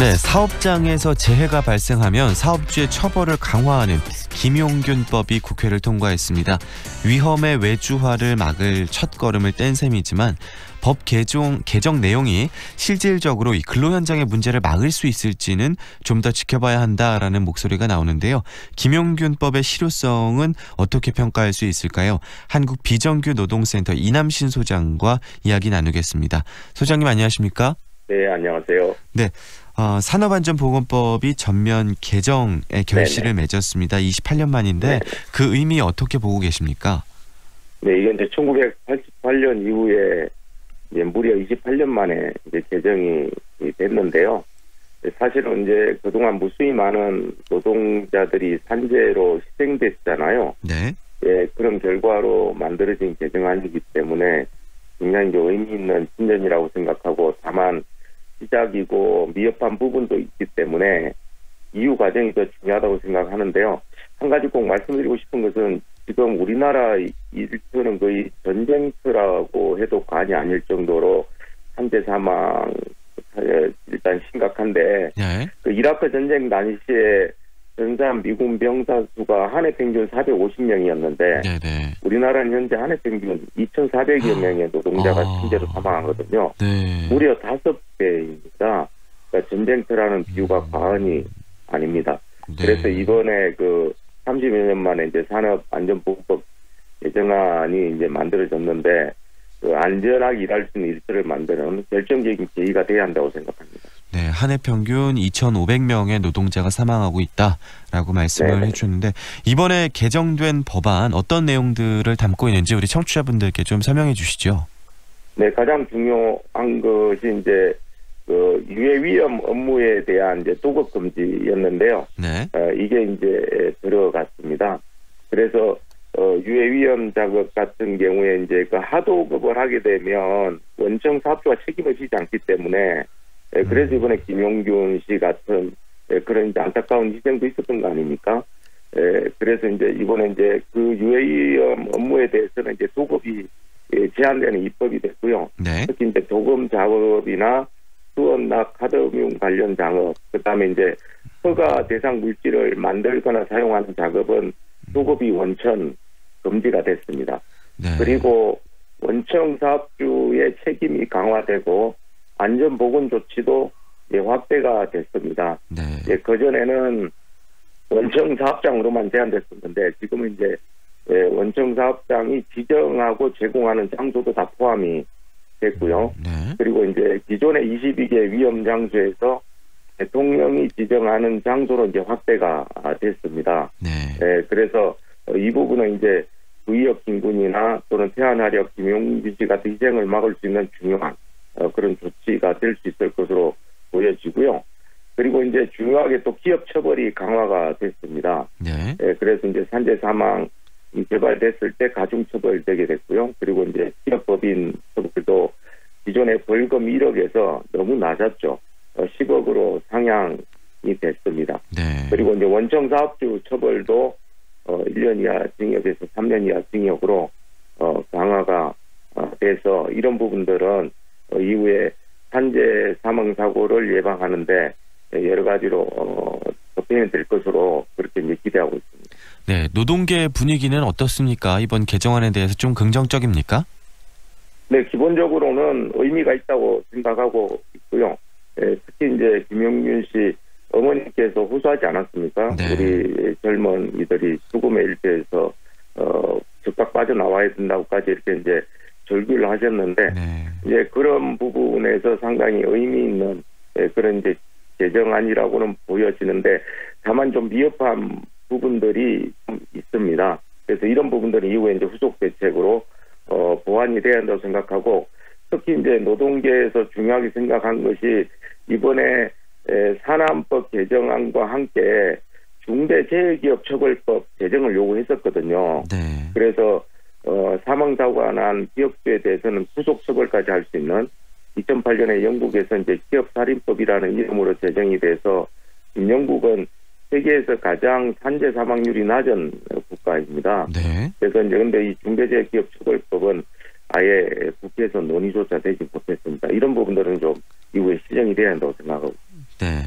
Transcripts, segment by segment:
네, 사업장에서 재해가 발생하면 사업주의 처벌을 강화하는 김용균법이 국회를 통과했습니다. 위험의 외주화를 막을 첫걸음을 뗀 셈이지만 법 개정 내용이 실질적으로 이 근로 현장의 문제를 막을 수 있을지는 좀 더 지켜봐야 한다라는 목소리가 나오는데요. 김용균법의 실효성은 어떻게 평가할 수 있을까요? 한국 비정규 노동센터 이남신 소장과 이야기 나누겠습니다. 소장님 안녕하십니까? 네, 안녕하세요. 네. 산업안전보건법이 전면 개정의 결실을 네네. 맺었습니다. 28년 만인데 네네. 그 의미 어떻게 보고 계십니까? 네, 이게 이제 1988년 이후에 이제 무려 28년 만에 이제 개정이 됐는데요. 사실은 이제 그동안 무수히 많은 노동자들이 산재로 희생됐잖아요. 네. 예, 그런 결과로 만들어진 개정안이기 때문에 굉장히 이제 의미 있는 신념이라고 생각하고, 다만 시작이고 미흡한 부분도 있기 때문에 이후 과정이 더 중요하다고 생각하는데요. 한 가지 꼭 말씀드리고 싶은 것은 지금 우리나라 일터는 거의 전쟁터라고 해도 과언이 아닐 정도로 산재 사망 일단 심각한데, 네. 그 이라크 전쟁 당시에 전사한 미군 병사 수가 한 해 평균 450명이었는데 네네. 우리나라는 현재 한 해 평균 2,400여 명의 노동자가 산재로 사망하거든요. 네. 무려 5배입니다. 그러니까 전쟁터라는 비유가 과언이 아닙니다. 네. 그래서 이번에 그 30여 년 만에 이제 산업안전보건법 개정안이 이제 만들어졌는데, 그 안전하게 일할 수 있는 일터를 만드는 결정적인 계기가 돼야 한다고 생각합니다. 네, 한 해 평균 2,500명의 노동자가 사망하고 있다라고 말씀을 네네. 해주셨는데, 이번에 개정된 법안 어떤 내용들을 담고 있는지 우리 청취자분들께 좀 설명해 주시죠. 네, 가장 중요한 것이 이제 그 유해 위험 업무에 대한 이제 도급 금지였는데요. 네. 이게 이제 들어갔습니다. 그래서 유해 위험 작업 같은 경우에 이제 그 하도급을 하게 되면 원청 사업주가 책임을 지지 않기 때문에, 그래서 이번에 김용균 씨 같은 그런 이제 안타까운 희생도 있었던 거 아닙니까? 그래서 이제 이번에 이제 그 유해 위험 업무에 대해서는 이제 도급이 제한되는 입법이 됐고요. 네. 특히 이제 도금 작업이나 수원낙 카드뮴 관련 작업, 그다음에 이제 허가 대상 물질을 만들거나 사용하는 작업은 도급이 원천 금지가 됐습니다. 네. 그리고 원청 사업주의 책임이 강화되고 안전보건 조치도 확대가 됐습니다. 네. 그전에는 원청 사업장으로만 제한됐었는데 지금은 이제 원청 사업장이 지정하고 제공하는 장소도 다 포함이 됐고요. 네. 그리고 이제 기존의 22개 위험 장소에서 대통령이 지정하는 장소로 이제 확대가 됐습니다. 네. 그래서 이 부분은 이제 부의역 진군이나 또는 태안하력 김용균 씨 같은 희생을 막을 수 있는 중요한 그런 조치가 될 수 있을 것으로 보여지고요. 그리고 이제 중요하게 또 기업 처벌이 강화가 됐습니다. 네. 그래서 이제 산재 사망이 개발됐을 때 가중 처벌되게 됐고요. 그리고 이제 기업 법인 처벌도 기존의 벌금 1억에서 너무 낮았죠. 10억으로 상향이 됐습니다. 네. 그리고 이제 원청 사업주 처벌도 1년 이하 징역에서 3년 이하 징역으로 강화가 돼서 이런 부분들은 이후에 산재 사망 사고를 예방하는데 여러 가지로 보탬이 될 것으로 그렇게 이제 기대하고 있습니다. 네. 노동계 분위기는 어떻습니까? 이번 개정안에 대해서 좀 긍정적입니까? 네, 기본적으로는 의미가 있다고 생각하고 있고요. 특히 이제 김용균 씨 어머니께서 호소하지 않았습니까? 네. 우리 젊은이들이 죽음의 일대에서 즉각 빠져나와야 된다고까지 이렇게 이제 절규를 하셨는데, 네. 이제 그런 부분에서 상당히 의미 있는 그런 이제 개정안이라고는 보여지는데, 다만 좀 미흡한 부분들이 좀 있습니다. 그래서 이런 부분들은 이후에 이제 후속 대책으로 보완이 돼야 한다고 생각하고, 특히 이제 노동계에서 중요하게 생각한 것이 이번에 산안법 개정안과 함께 중대재해기업처벌법 개정을 요구했었거든요. 네. 그래서 사망사고가 난 기업주에 대해서는 후속처벌까지 할 수 있는 2008년에 영국에서 이제 기업살인법이라는 이름으로 제정이 돼서 영국은 세계에서 가장 산재 사망률이 낮은 국가입니다. 네. 그래서 이제 근데 이 중대재해기업처벌법은 아예 국회에서 논의조차 되지 못했습니다. 이런 부분들은 좀 이후에 시정이 돼야 한다고 생각하고 있습니다. 네.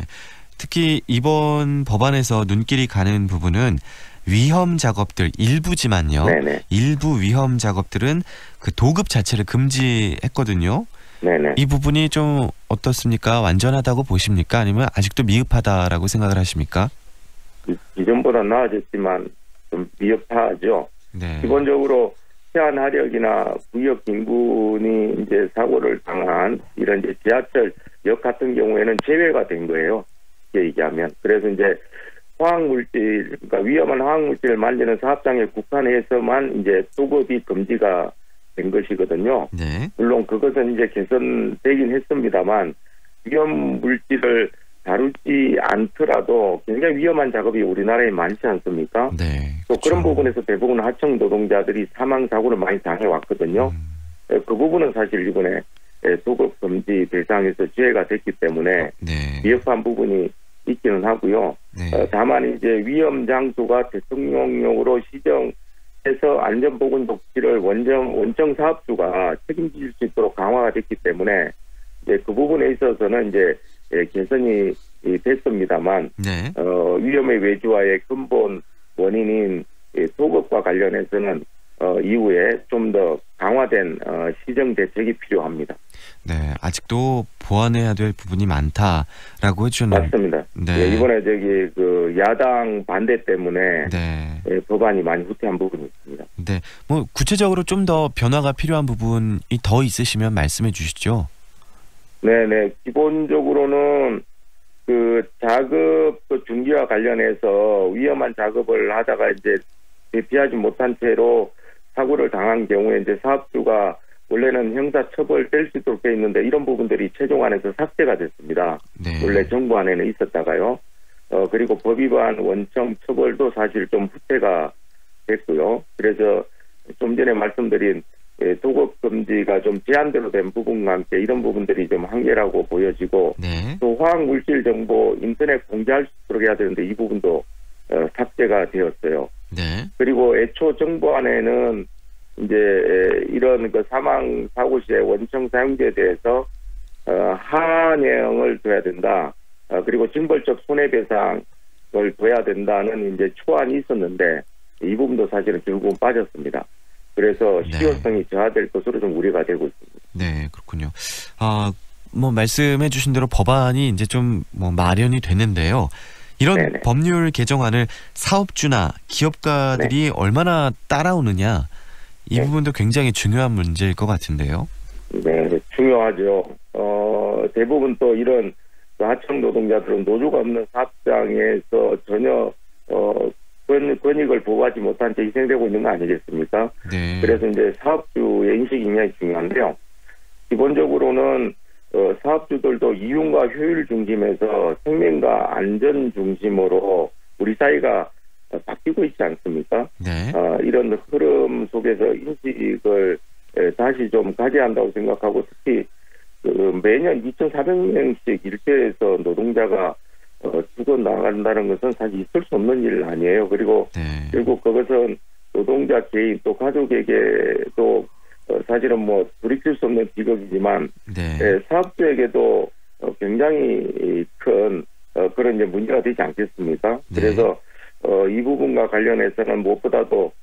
특히 이번 법안에서 눈길이 가는 부분은 위험 작업들 일부지만요. 네네. 일부 위험 작업들은 그 도급 자체를 금지했거든요. 네네. 이 부분이 좀 어떻습니까? 완전하다고 보십니까? 아니면 아직도 미흡하다라고 생각을 하십니까? 이전보다 나아졌지만 좀 미흡하죠. 네. 기본적으로 해안 하력이나 구역 인근이 이제 사고를 당한 이런 이제 지하철역 같은 경우에는 제외가 된 거예요. 쉽게 얘기하면. 그래서 이제 화학물질, 그러니까 위험한 화학물질을 만드는 사업장에 국한해서만 이제 도급이 금지가 된 것이거든요. 네. 물론 그것은 이제 개선되긴 했습니다만 위험 물질을 다루지 않더라도 굉장히 위험한 작업이 우리나라에 많지 않습니까? 네. 또 그렇죠. 그런 부분에서 대부분 하청 노동자들이 사망 사고를 많이 당해왔거든요. 그 부분은 사실 이번에 도급 금지 대상에서 제외가 됐기 때문에 네. 미흡한 부분이 있기는 하고요. 네. 다만 이제 위험 장소가 대통령령으로 시정해서 안전보건 조치를 원청 사업주가 책임질 수 있도록 강화가 됐기 때문에 이제 그 부분에 있어서는 이제 개선이 됐습니다만 네. 위험의 외주화의 근본 원인인 도급과 관련해서는 이후에 좀 더 강화된 시정 대책이 필요합니다. 네. 아직도 보완해야 될 부분이 많다라고 해주셨는데. 맞습니다. 네. 이번에 그 야당 반대 때문에 네. 법안이 많이 후퇴한 부분이 있습니다. 네. 뭐 구체적으로 좀 더 변화가 필요한 부분이 더 있으시면 말씀해 주시죠. 네네. 기본적으로는 그 작업 중지와 관련해서 위험한 작업을 하다가 이제 대피하지 못한 채로 사고를 당한 경우에 이제 사업주가 원래는 형사처벌 될 수 있도록 되어 있는데 이런 부분들이 최종안에서 삭제가 됐습니다. 네. 원래 정부안에는 있었다가요. 그리고 법 위반 원청 처벌도 사실 좀 후퇴가 됐고요. 그래서 좀 전에 말씀드린 도급 금지가 좀 제한대로 된 부분과 함께 이런 부분들이 좀 한계라고 보여지고 네. 또 화학물질 정보 인터넷 공개할 수 있도록 해야 되는데 이 부분도 삭제가 되었어요. 네. 그리고 애초 정부안에는 이제 이런 그 사망 사고 시에 원청 사용자에 대해서 하한형을 둬야 된다. 그리고 징벌적 손해배상을 둬야 된다는 이제 초안이 있었는데 이 부분도 사실은 결국은 빠졌습니다. 그래서 네. 실효성이 저하될 것으로 좀 우려가 되고 있습니다. 네, 그렇군요. 뭐 말씀해 주신 대로 법안이 이제 좀 뭐 마련이 됐는데요. 이런 네네. 법률 개정안을 사업주나 기업가들이 얼마나 따라오느냐 이 네. 부분도 굉장히 중요한 문제일 것 같은데요. 네, 중요하죠. 대부분 또 이런 하청 노동자들은 노조가 없는 사업장에서 전혀 권익을 보호하지 못한 채 희생되고 있는 거 아니겠습니까? 네. 그래서 이제 사업주의 인식이 굉장히 중요한데요. 기본적으로는 사업주들도 이윤과 효율 중심에서 생명과 안전 중심으로 우리 사회가 바뀌고 있지 않습니까? 네. 이런 흐름 속에서 인식을 다시 좀 가져야 한다고 생각하고 특히 매년 2,400명씩 일대에서 노동자가 죽어나간다는 것은 사실 있을 수 없는 일 아니에요. 그리고 네. 결국 그것은 노동자 개인 또 가족에게도 사실은 뭐 돌이킬 수 없는 비극이지만 네. 사업주에게도 굉장히 큰 그런 이제 문제가 되지 않겠습니까? 네. 그래서 이 부분과 관련해서는 무엇보다도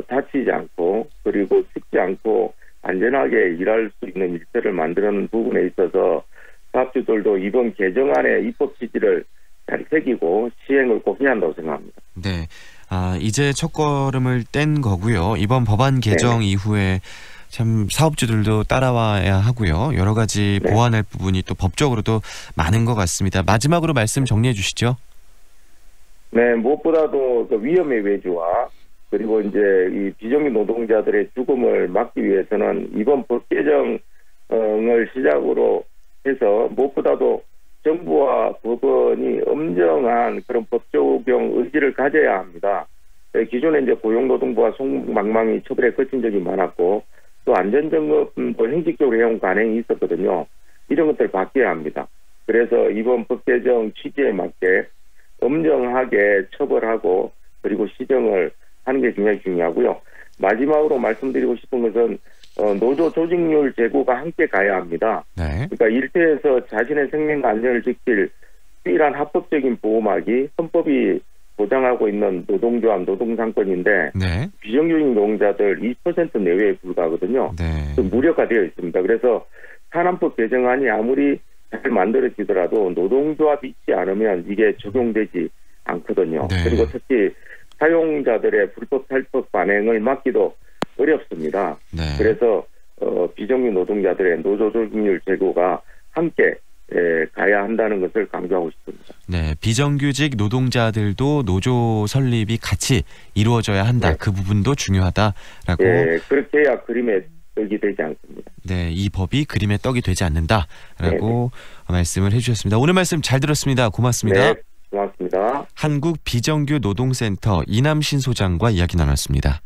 다치지 않고 그리고 죽지 않고 안전하게 일할 수 있는 일자를 만드는 부분에 있어서 사업주들도 이번 개정안의 입법 취지를 잘 새기고 시행을 꼭 해야 한다고 생각합니다. 네. 이제 첫걸음을 뗀 거고요. 이번 법안 개정 이후에 참 사업주들도 따라와야 하고요. 여러 가지 네. 보완할 부분이 또 법적으로도 많은 것 같습니다. 마지막으로 말씀 정리해 주시죠. 네, 무엇보다도 그 위험의 외주화 그리고 이제 이 비정규 노동자들의 죽음을 막기 위해서는 이번 법 개정을 시작으로 해서 무엇보다도 정부와 법원이 엄정한 그런 법 적용 의지를 가져야 합니다. 기존에 이제 고용노동부와 송방망이 처벌에 거친 적이 많았고 또 안전점검도 형식적으로 해온 관행이 있었거든요. 이런 것들을 바뀌어야 합니다. 그래서 이번 법 개정 취지에 맞게 엄정하게 처벌하고 그리고 시정을 하는 게 굉장히 중요하고요. 마지막으로 말씀드리고 싶은 것은 노조 조직률 제고가 함께 가야 합니다. 네. 그러니까 일대에서 자신의 생명과 안전을 지킬 유일한 합법적인 보호막이 헌법이 보장하고 있는 노동조합 노동상권인데 네. 비정규직 노동자들 20% 내외에 불과하거든요. 네. 무력화되어 있습니다. 그래서 산안법 개정안이 아무리 잘 만들어지더라도 노동조합이 있지 않으면 이게 적용되지 않거든요. 네. 그리고 특히 사용자들의 불법 탈법 반행을 막기도 어렵습니다. 네. 그래서 비정규 노동자들의 노조 조직률 제고가 함께 가야 한다는 것을 강조하고 싶습니다. 네, 비정규직 노동자들도 노조 설립이 같이 이루어져야 한다. 네. 그 부분도 중요하다라고. 예, 그렇게 해야 그림에 떡이 되지 않습니다. 네, 이 법이 그림의 떡이 되지 않는다라고 말씀을 해주셨습니다. 오늘 말씀 잘 들었습니다. 고맙습니다. 네, 고맙습니다. 한국 비정규 노동센터 이남신 소장과 이야기 나눴습니다.